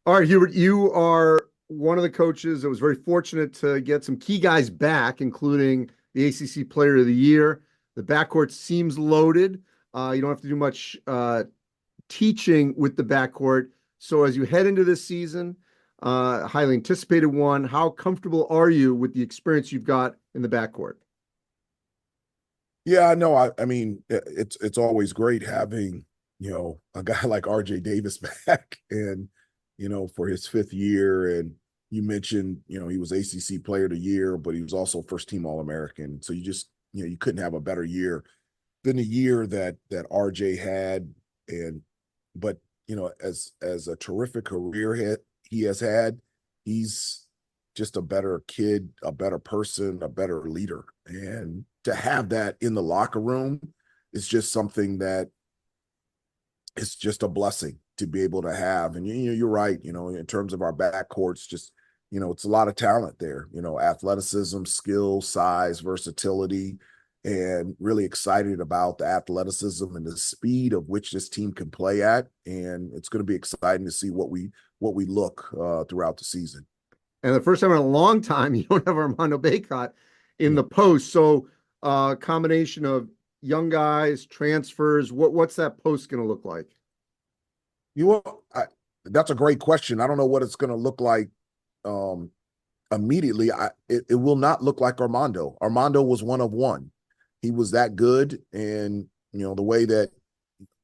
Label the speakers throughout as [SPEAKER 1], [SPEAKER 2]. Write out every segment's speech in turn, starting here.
[SPEAKER 1] All right, Hubert, you are one of the coaches that was very fortunate to get some key guys back, including the ACC Player of the Year. The backcourt seems loaded. You don't have to do much teaching with the backcourt. So as you head into this season, highly anticipated one, how comfortable are you with the experience you've got in the backcourt?
[SPEAKER 2] Yeah, no, I mean, it's always great having, a guy like RJ Davis back and, for his fifth year. And you mentioned, he was ACC Player of the Year, but he was also first team All-American. So you just, you couldn't have a better year than the year that RJ had. And but as a terrific career he has had, he's just a better kid, a better person, a better leader. And to have that in the locker room is just something that is just a blessing to be able to have. And you're right, in terms of our backcourts, just it's a lot of talent there, athleticism, skill, size, versatility, and really excited about the athleticism and the speed of which this team can play at. And it's going to be exciting to see what we look throughout the season.
[SPEAKER 1] And the first time in a long time, you don't have Armando Baycott in
[SPEAKER 2] Yeah.
[SPEAKER 1] the post. So, combination of young guys, transfers. What's that post going to look like?
[SPEAKER 2] You will. That's a great question. I don't know what it's going to look like um, immediately. It will not look like Armando. Armando was one of one. He was that good, and the way that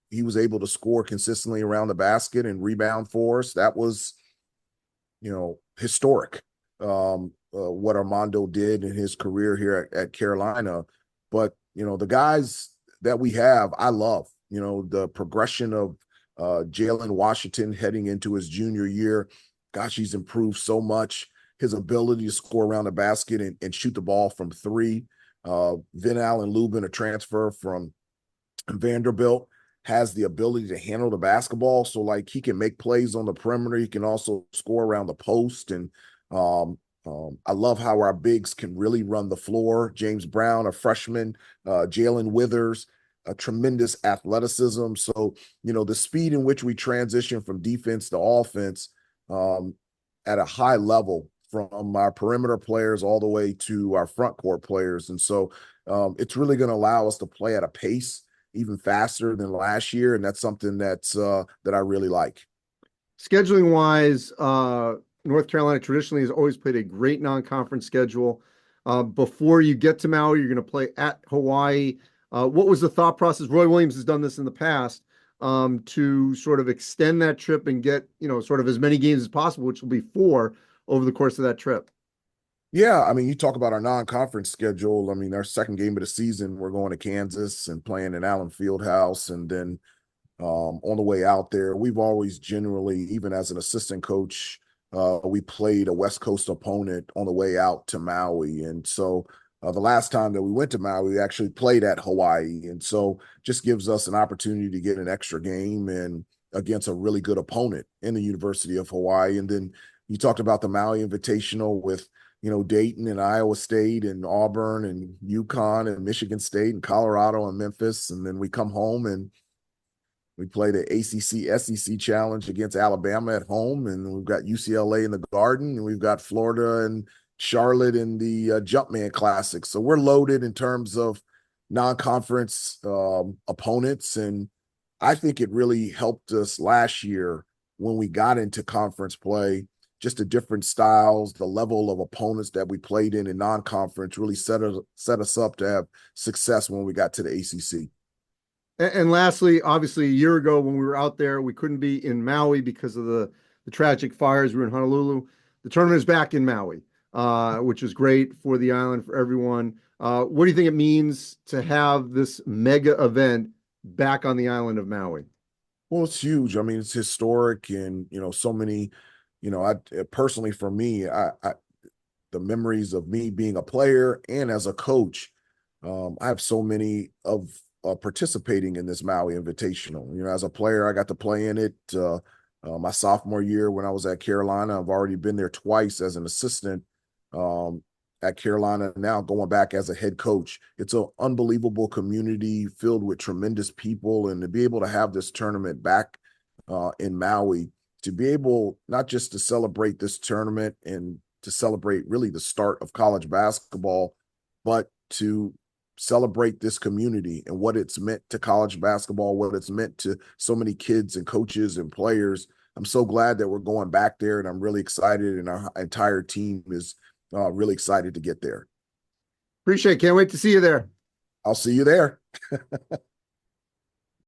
[SPEAKER 2] he was able to score consistently around the basket and rebound for us, that was historic. What Armando did in his career here at Carolina, but the guys that we have, I love. The progression of Jalen Washington heading into his junior year. Gosh, he's improved so much. His ability to score around the basket and shoot the ball from three. Vin Allen Lubin, a transfer from Vanderbilt, has the ability to handle the basketball. So, like, he can make plays on the perimeter. He can also score around the post. And I love how our bigs can really run the floor. James Brown, a freshman, Jalen Withers, a tremendous athleticism. So, the speed in which we transition from defense to offense at a high level from our perimeter players all the way to our front court players. And so it's really going to allow us to play at a pace even faster than last year. And that's something that I really like.
[SPEAKER 1] Scheduling wise, North Carolina traditionally has always played a great non-conference schedule. Before you get to Maui, you're going to play at Hawaii. What was the thought process? Roy Williams has done this in the past to sort of extend that trip and get, sort of as many games as possible, which will be four over the course of that trip.
[SPEAKER 2] Yeah, I mean, you talk about our non-conference schedule. I mean, our second game of the season, we're going to Kansas and playing in Allen Fieldhouse, and then on the way out there, we've always generally, even as an assistant coach, we played a West Coast opponent on the way out to Maui. And so the last time that we went to Maui, we actually played at Hawaii. And so just gives us an opportunity to get an extra game and against a really good opponent in the University of Hawaii. And then you talked about the Maui Invitational with, Dayton and Iowa State and Auburn and UConn and Michigan State and Colorado and Memphis. And then we come home and we play the ACC SEC Challenge against Alabama at home, and we've got UCLA in the Garden, and we've got Florida and Charlotte in the Jumpman Classic. So we're loaded in terms of non-conference opponents, and I think it really helped us last year when we got into conference play. Just the different styles, the level of opponents that we played in non-conference really set us up to have success when we got to the ACC.
[SPEAKER 1] And lastly, obviously, a year ago when we were out there, we couldn't be in Maui because of the tragic fires. We were in Honolulu. The tournament is back in Maui, which is great for the island, for everyone. What do you think it means to have this mega event back on the island of Maui?
[SPEAKER 2] Well, it's huge. I mean, it's historic, and so many. I personally, for me, the memories of me being a player and as a coach, I have so many of participating in this Maui Invitational. As a player, I got to play in it my sophomore year when I was at Carolina. I've already been there twice as an assistant at Carolina, now going back as a head coach. It's an unbelievable community filled with tremendous people, and to be able to have this tournament back in Maui to be able not just to celebrate this tournament and to celebrate really the start of college basketball, but to celebrate this community and what it's meant to college basketball, what it's meant to so many kids and coaches and players. I'm so glad that we're going back there, and I'm really excited, and our entire team is really excited to get there.
[SPEAKER 1] Appreciate it. Can't wait to see you there.
[SPEAKER 2] I'll see you there.